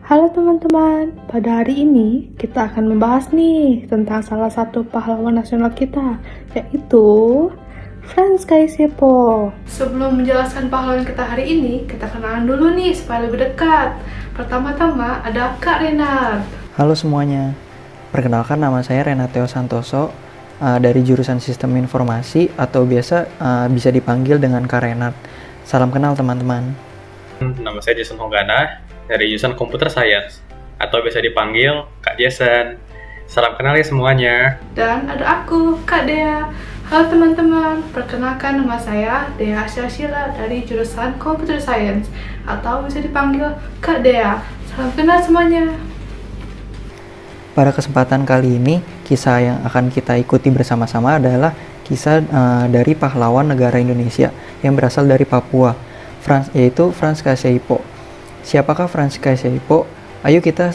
Halo teman-teman, pada hari ini kita akan membahas nih tentang salah satu pahlawan nasional kita, yaitu Frans Kaisiepo. Sebelum menjelaskan pahlawan kita hari ini, kita kenalan dulu nih supaya lebih dekat. Pertama-tama ada Kak Renat. Halo semuanya, perkenalkan nama saya Renateo Santoso dari jurusan Sistem Informasi atau biasa bisa dipanggil dengan Kak Renat. Salam kenal teman-teman. Nama saya Jason Honggana dari jurusan Computer Science atau biasa dipanggil Kak Jason. Salam kenal ya semuanya. Dan ada aku, Kak Dea. Halo teman-teman, perkenalkan nama saya Dea Asyashila dari jurusan Computer Science atau bisa dipanggil Kak Dea. Salam kenal semuanya. Pada kesempatan kali ini, kisah yang akan kita ikuti bersama-sama adalah kisah dari pahlawan negara Indonesia yang berasal dari Papua, yaitu Frans Kaisiepo. Siapakah Frans Kaisiepo? Ayo kita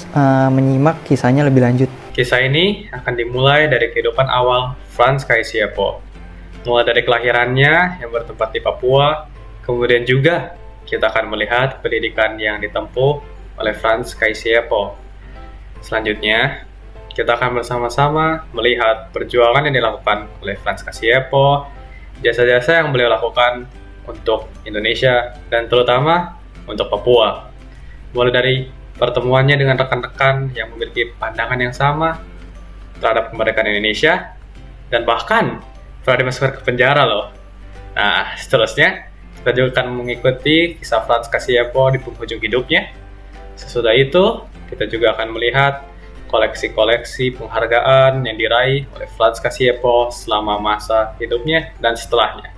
menyimak kisahnya lebih lanjut. Kisah ini akan dimulai dari kehidupan awal Frans Kaisiepo. Mulai dari kelahirannya yang bertempat di Papua, kemudian juga kita akan melihat pendidikan yang ditempuh oleh Frans Kaisiepo. Selanjutnya, kita akan bersama-sama melihat perjuangan yang dilakukan oleh Frans Kaisiepo, jasa-jasa yang beliau lakukan untuk Indonesia dan terutama untuk Papua. Mulai dari pertemuannya dengan rekan-rekan yang memiliki pandangan yang sama terhadap kemerdekaan Indonesia dan bahkan pernah dimasukkan ke penjara loh. Nah, seterusnya kita juga akan mengikuti kisah Frans Kaisiepo di penghujung hidupnya. Sesudah itu, kita juga akan melihat koleksi-koleksi penghargaan yang diraih oleh Frans Kaisiepo selama masa hidupnya dan setelahnya.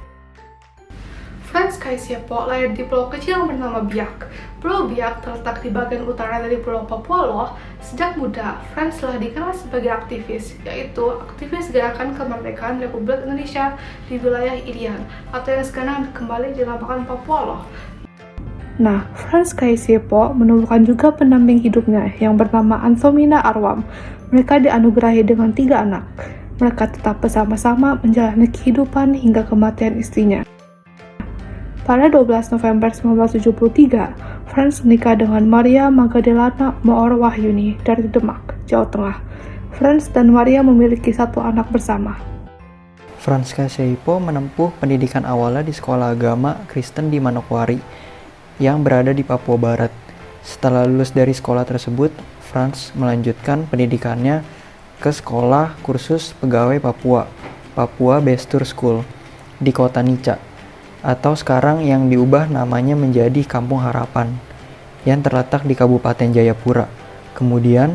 Frans Kaisiepo lahir di pulau kecil yang bernama Biak. Pulau Biak terletak di bagian utara dari Pulau Papua loh. Sejak muda, Frans telah dikenal sebagai aktivis, yaitu aktivis gerakan kemerdekaan Republik Indonesia di wilayah Irian, atau yang sekarang kembali dinamakan Papua loh. Nah, Frans Kaisiepo menemukan juga pendamping hidupnya yang bernama Anthomina Arwam. Mereka dianugerahi dengan 3 anak. Mereka tetap bersama-sama menjalani kehidupan hingga kematian istrinya. Pada 12 November 1973, Frans menikah dengan Maria Magadelana Moor Wahyuni dari Demak, Jawa Tengah. Frans dan Maria memiliki 1 anak bersama. Frans Kaisiepo menempuh pendidikan awalnya di sekolah agama Kristen di Manokwari yang berada di Papua Barat. Setelah lulus dari sekolah tersebut, Frans melanjutkan pendidikannya ke sekolah kursus pegawai Papua, Papua Bestur School, di kota Nica, atau sekarang yang diubah namanya menjadi Kampung Harapan, yang terletak di Kabupaten Jayapura. Kemudian,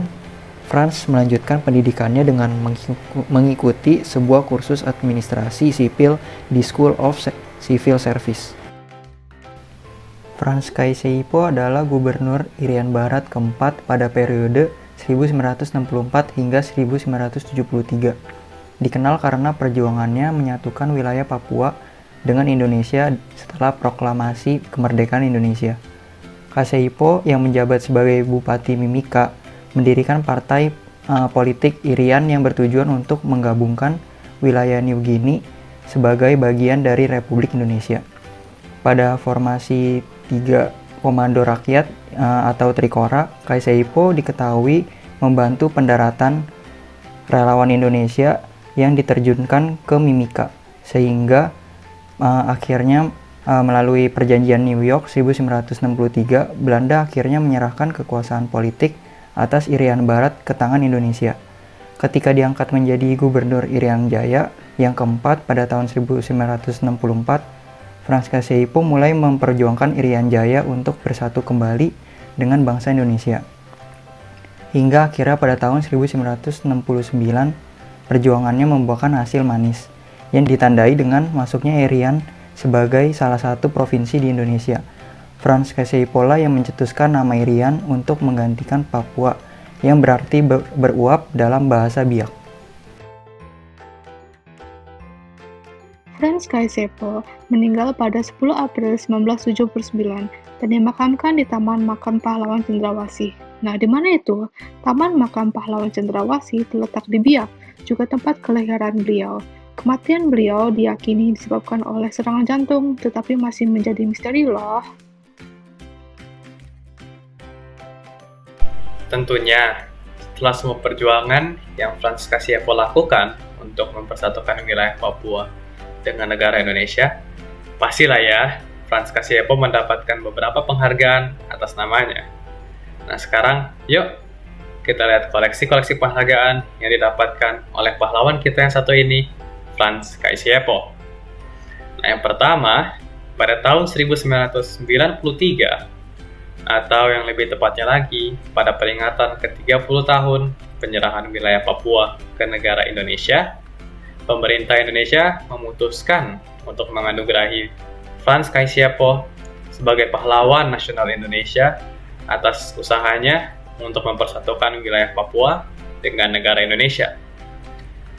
Frans melanjutkan pendidikannya dengan mengikuti sebuah kursus administrasi sipil di School of Civil Service. Frans Kaisiepo adalah gubernur Irian Barat keempat pada periode 1964 hingga 1973. Dikenal karena perjuangannya menyatukan wilayah Papua dengan Indonesia setelah proklamasi kemerdekaan Indonesia. Kaisiepo yang menjabat sebagai Bupati Mimika mendirikan partai politik Irian yang bertujuan untuk menggabungkan wilayah New Guinea sebagai bagian dari Republik Indonesia. Pada formasi 3 Komando Rakyat atau Trikora, Kaisiepo diketahui membantu pendaratan relawan Indonesia yang diterjunkan ke Mimika, sehingga akhirnya melalui perjanjian New York 1963, Belanda akhirnya menyerahkan kekuasaan politik atas Irian Barat ke tangan Indonesia. Ketika diangkat menjadi Gubernur Irian Jaya yang keempat pada tahun 1964, Frans Kaisiepo mulai memperjuangkan Irian Jaya untuk bersatu kembali dengan bangsa Indonesia. Hingga akhirnya pada tahun 1969, perjuangannya membuahkan hasil manis yang ditandai dengan masuknya Irian sebagai salah satu provinsi di Indonesia. Frans Kaisiepo lah yang mencetuskan nama Irian untuk menggantikan Papua, yang berarti beruap dalam bahasa Biak. Frans Kaisiepo meninggal pada 10 April 1979 dan dimakamkan di Taman Makam Pahlawan Cendrawasih. Nah, di mana itu? Taman Makam Pahlawan Cendrawasih terletak di Biak, juga tempat kelahiran beliau. Kematian beliau diyakini disebabkan oleh serangan jantung, tetapi masih menjadi misteri loh. Tentunya, setelah semua perjuangan yang Frans Kaisiepo lakukan untuk mempersatukan wilayah Papua dengan negara Indonesia, pastilah ya, Frans Kaisiepo mendapatkan beberapa penghargaan atas namanya. Nah sekarang, yuk kita lihat koleksi-koleksi penghargaan yang didapatkan oleh pahlawan kita yang satu ini, Frans Kaisiepo. Nah yang pertama, pada tahun 1993, atau yang lebih tepatnya lagi, pada peringatan ke-30 tahun penyerahan wilayah Papua ke negara Indonesia, pemerintah Indonesia memutuskan untuk menganugerahi Frans Kaisiepo sebagai pahlawan nasional Indonesia atas usahanya untuk mempersatukan wilayah Papua dengan negara Indonesia.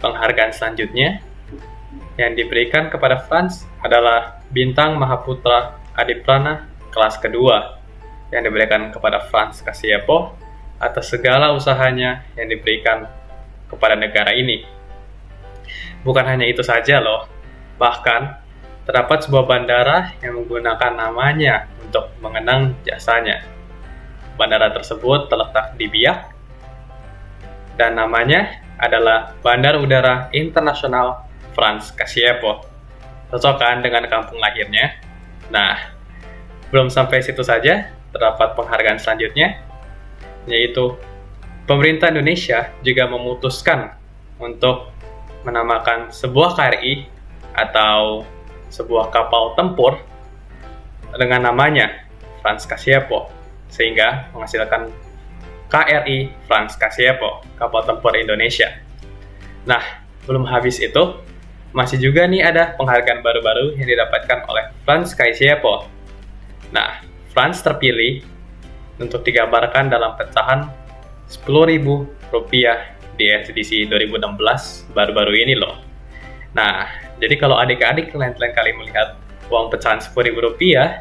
Penghargaan selanjutnya yang diberikan kepada Frans adalah Bintang Mahaputra Adiprana kelas kedua yang diberikan kepada Frans Kaisiepo atas segala usahanya yang diberikan kepada negara ini. Bukan hanya itu saja loh, bahkan terdapat sebuah bandara yang menggunakan namanya untuk mengenang jasanya. Bandara tersebut terletak di Biak dan namanya adalah Bandar Udara Internasional Frans Kaisiepo. Cocok kan dengan kampung lahirnya? Nah, belum sampai situ saja, terdapat penghargaan selanjutnya, yaitu pemerintah Indonesia juga memutuskan untuk menamakan sebuah KRI atau sebuah kapal tempur dengan namanya Frans Kaisiepo, sehingga menghasilkan KRI Frans Kaisiepo, kapal tempur Indonesia. Nah, belum habis itu, masih juga nih ada penghargaan baru-baru yang didapatkan oleh Frans Kaisiepo. Nah, Frans terpilih untuk digambarkan dalam pecahan Rp10.000 di SDC 2016 baru-baru ini loh. Nah, jadi kalau adik-adik lain kali melihat uang pecahan Rp10.000,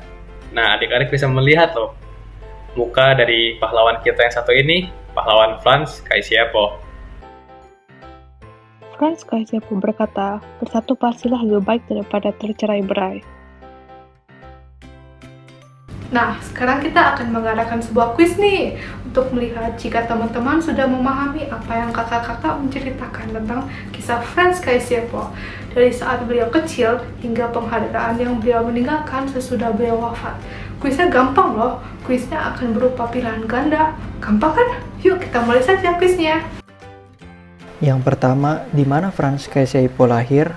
nah adik-adik bisa melihat loh muka dari pahlawan kita yang satu ini, pahlawan Frans Kaisiepo. Frans Kaisiepo berkata, bersatu pastilah lebih baik daripada tercerai-berai. Nah, sekarang kita akan mengadakan sebuah kuis nih untuk melihat jika teman-teman sudah memahami apa yang kakak-kakak menceritakan tentang kisah Frans Kaisiepo dari saat beliau kecil hingga penghargaan yang beliau meninggalkan sesudah beliau wafat. Kuisnya gampang loh, kuisnya akan berupa pilihan ganda. Gampang kan? Yuk kita mulai saja kuisnya. Yang pertama, di mana Frans Kaisiepo lahir?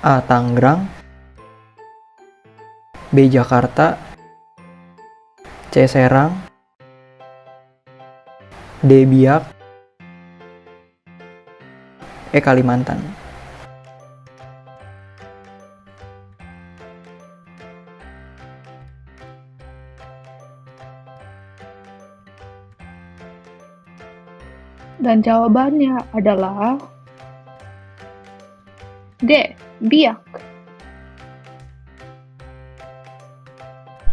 A. Tangerang, B. Jakarta, C. Serang, D. Biak, E. Kalimantan. Dan jawabannya adalah D. Biak.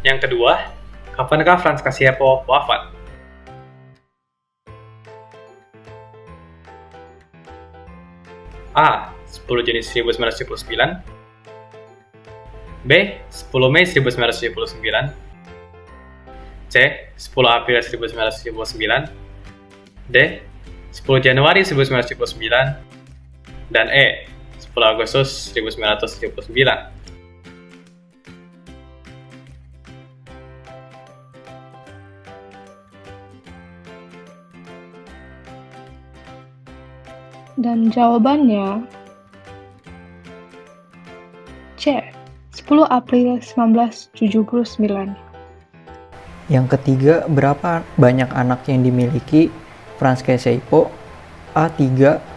Yang kedua, kapankah Frans Kaisiepo wafat? A. 10 Juni 1979, B. 10 Mei 1979, C. 10 April 1979, D. 10 Januari 1979, dan E. 10 Agustus 1979. Dan jawabannya C. 10 April 1979. Yang ketiga, berapa banyak anak yang dimiliki Frans Kaisiepo? A. 3,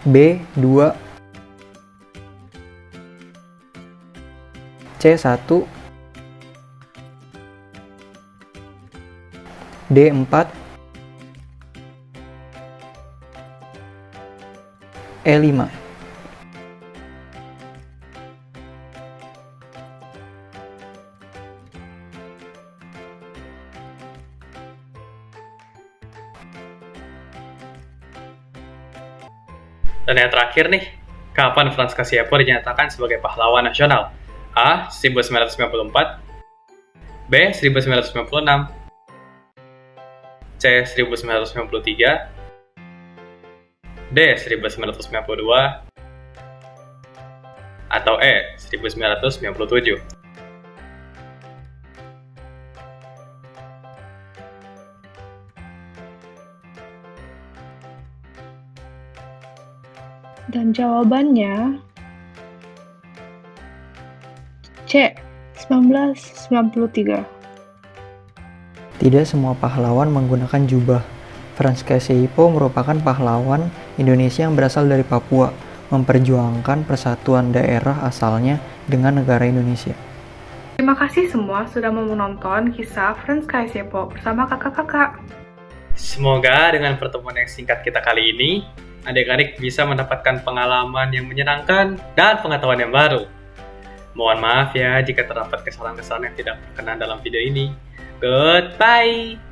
B. 2, C. 1, D. 4, E. 5. Dan yang terakhir nih, Kapan Franz Kaisiepo dinyatakan sebagai pahlawan nasional? A. 1994, B. 1996, C. 1993, D. 1992, atau E. 1997. Dan jawabannya C. 1993. Tidak semua pahlawan menggunakan jubah. Franz Kaisiepo merupakan pahlawan Indonesia yang berasal dari Papua, memperjuangkan persatuan daerah asalnya dengan negara Indonesia. Terima kasih semua sudah mau menonton kisah Franz Kaisiepo bersama kakak-kakak. Semoga dengan pertemuan yang singkat kita kali ini, adik-adik bisa mendapatkan pengalaman yang menyenangkan dan pengetahuan yang baru. Mohon maaf ya jika terdapat kesalahan-kesalahan yang tidak berkenan dalam video ini. Goodbye!